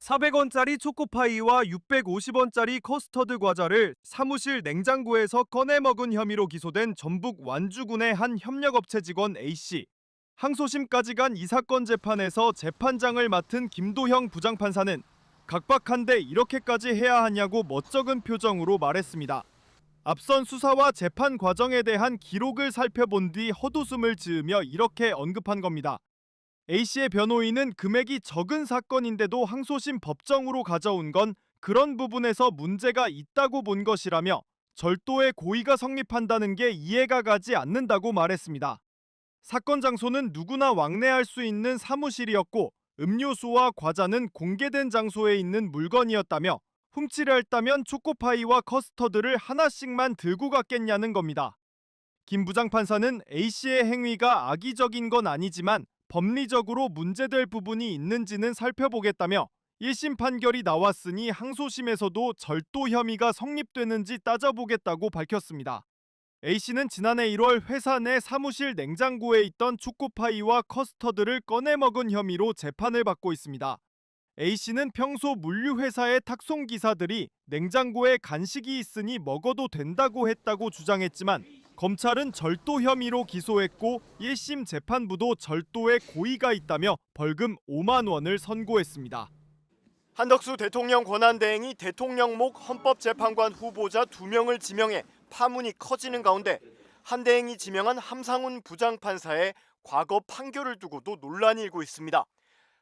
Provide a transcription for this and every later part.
400원짜리 초코파이와 650원짜리 커스터드 과자를 사무실 냉장고에서 꺼내 먹은 혐의로 기소된 전북 완주군의 한 협력업체 직원 A씨. 항소심까지 간 이 사건 재판에서 재판장을 맡은 김도형 부장판사는 각박한데 이렇게까지 해야 하냐고 멋쩍은 표정으로 말했습니다. 앞선 수사와 재판 과정에 대한 기록을 살펴본 뒤 헛웃음을 지으며 이렇게 언급한 겁니다. A씨의 변호인은 금액이 적은 사건인데도 항소심 법정으로 가져온 건 그런 부분에서 문제가 있다고 본 것이라며 절도의 고의가 성립한다는 게 이해가 가지 않는다고 말했습니다. 사건 장소는 누구나 왕래할 수 있는 사무실이었고 음료수와 과자는 공개된 장소에 있는 물건이었다며 훔치려 했다면 초코파이와 커스터드를 하나씩만 들고 갔겠냐는 겁니다. 김 부장판사는 A씨의 행위가 악의적인 건 아니지만 법리적으로 문제될 부분이 있는지는 살펴보겠다며 1심 판결이 나왔으니 항소심에서도 절도 혐의가 성립되는지 따져보겠다고 밝혔습니다. A씨는 지난해 1월 회사 내 사무실 냉장고에 있던 초코파이와 커스터드를 꺼내 먹은 혐의로 재판을 받고 있습니다. A씨는 평소 물류회사의 탁송기사들이 냉장고에 간식이 있으니 먹어도 된다고 했다고 주장했지만 검찰은 절도 혐의로 기소했고 1심 재판부도 절도에 고의가 있다며 벌금 5만 원을 선고했습니다. 한덕수 대통령 권한대행이 대통령목 헌법재판관 후보자 2명을 지명해 파문이 커지는 가운데 한 대행이 지명한 함상훈 부장판사의 과거 판결을 두고도 논란이 일고 있습니다.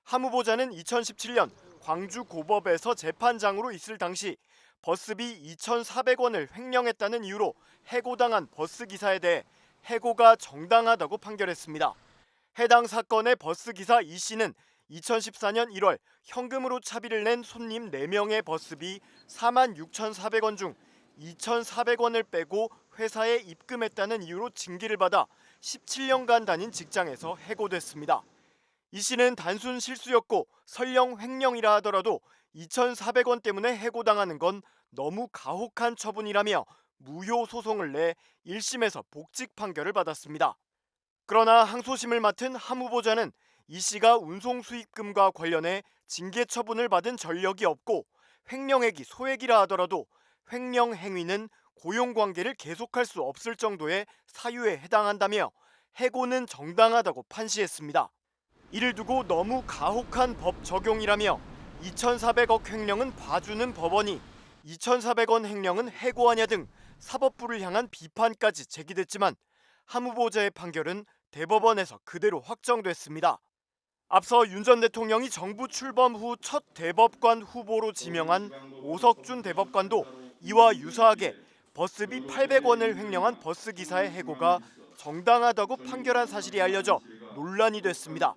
함 후보자는 2017년 광주고법에서 재판장으로 있을 당시 버스비 2,400원을 횡령했다는 이유로 해고당한 버스기사에 대해 해고가 정당하다고 판결했습니다. 해당 사건의 버스기사 이 씨는 2014년 1월 현금으로 차비를 낸 손님 4명의 버스비 46,400원 중 2,400원을 빼고 회사에 입금했다는 이유로 징계를 받아 17년간 다닌 직장에서 해고됐습니다. 이 씨는 단순 실수였고 설령 횡령이라 하더라도 2,400원 때문에 해고당하는 건 너무 가혹한 처분이라며 무효 소송을 내 1심에서 복직 판결을 받았습니다. 그러나 항소심을 맡은 함 후보자는 이 씨가 운송 수익금과 관련해 징계 처분을 받은 전력이 없고 횡령액이 소액이라 하더라도 횡령 행위는 고용관계를 계속할 수 없을 정도의 사유에 해당한다며 해고는 정당하다고 판시했습니다. 이를 두고 너무 가혹한 법 적용이라며 2,400억 횡령은 봐주는 법원이 2,400원 횡령은 해고하냐 등 사법부를 향한 비판까지 제기됐지만 함 후보자의 판결은 대법원에서 그대로 확정됐습니다. 앞서 윤 전 대통령이 정부 출범 후 첫 대법관 후보로 지명한 오석준 대법관도 이와 유사하게 버스비 800원을 횡령한 버스기사의 해고가 정당하다고 판결한 사실이 알려져 논란이 됐습니다.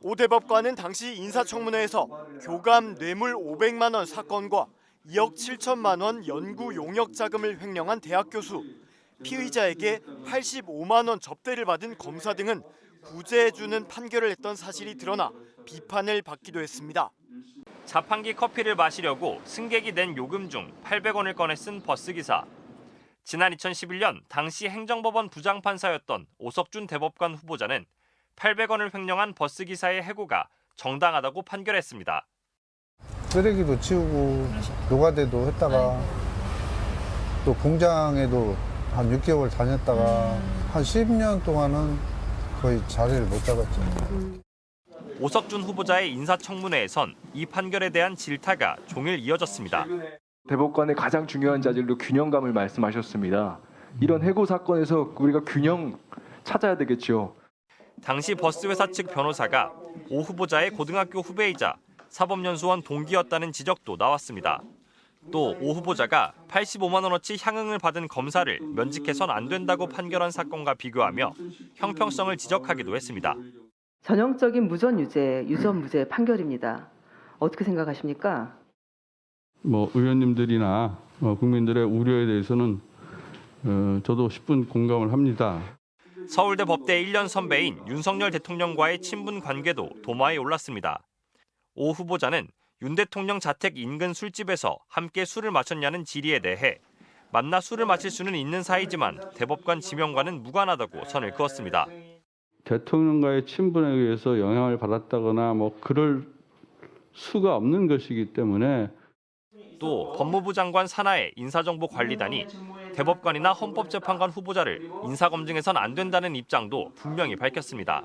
오 대법관은 당시 인사청문회에서 교감 뇌물 500만 원 사건과 2억 7천만 원 연구 용역 자금을 횡령한 대학 교수, 피의자에게 85만 원 접대를 받은 검사 등은 구제해주는 판결을 했던 사실이 드러나 비판을 받기도 했습니다. 자판기 커피를 마시려고 승객이 낸 요금 중 800원을 꺼내 쓴 버스기사. 지난 2011년 당시 행정법원 부장판사였던 오석준 대법관 후보자는 800원을 횡령한 버스기사의 해고가 정당하다고 판결했습니다. 쓰레기도 치우고 노가대도 했다가 또 공장에도 한 6개월 다녔다가 한 10년 동안은 거의 자리를 못 잡았죠. 오석준 후보자의 인사청문회에선 이 판결에 대한 질타가 종일 이어졌습니다. 대법관의 가장 중요한 자질로 균형감을 말씀하셨습니다. 이런 해고 사건에서 우리가 균형 찾아야 되겠죠. 당시 버스회사 측 변호사가 오 후보자의 고등학교 후배이자 사법연수원 동기였다는 지적도 나왔습니다. 또 오 후보자가 85만 원어치 향응을 받은 검사를 면직해선 안 된다고 판결한 사건과 비교하며 형평성을 지적하기도 했습니다. 전형적인 무전유죄, 유전무죄 판결입니다. 어떻게 생각하십니까? 의원님들이나 국민들의 우려에 대해서는 저도 10분 공감을 합니다. 서울대 법대 1년 선배인 윤석열 대통령과의 친분 관계도 도마에 올랐습니다. 오 후보자는 윤 대통령 자택 인근 술집에서 함께 술을 마셨냐는 질의에 대해 만나 술을 마실 수는 있는 사이지만 대법관 지명과는 무관하다고 선을 그었습니다. 대통령과의 친분에 의해서 영향을 받았다거나 그럴 수가 없는 것이기 때문에 또 법무부 장관 산하의 인사정보관리단이 대법관이나 헌법재판관 후보자를 인사검증해선 안 된다는 입장도 분명히 밝혔습니다.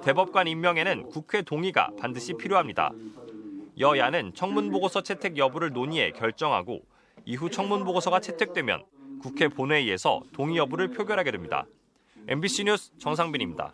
대법관 임명에는 국회 동의가 반드시 필요합니다. 여야는 청문보고서 채택 여부를 논의해 결정하고 이후 청문보고서가 채택되면 국회 본회의에서 동의 여부를 표결하게 됩니다. MBC 뉴스 정상빈입니다.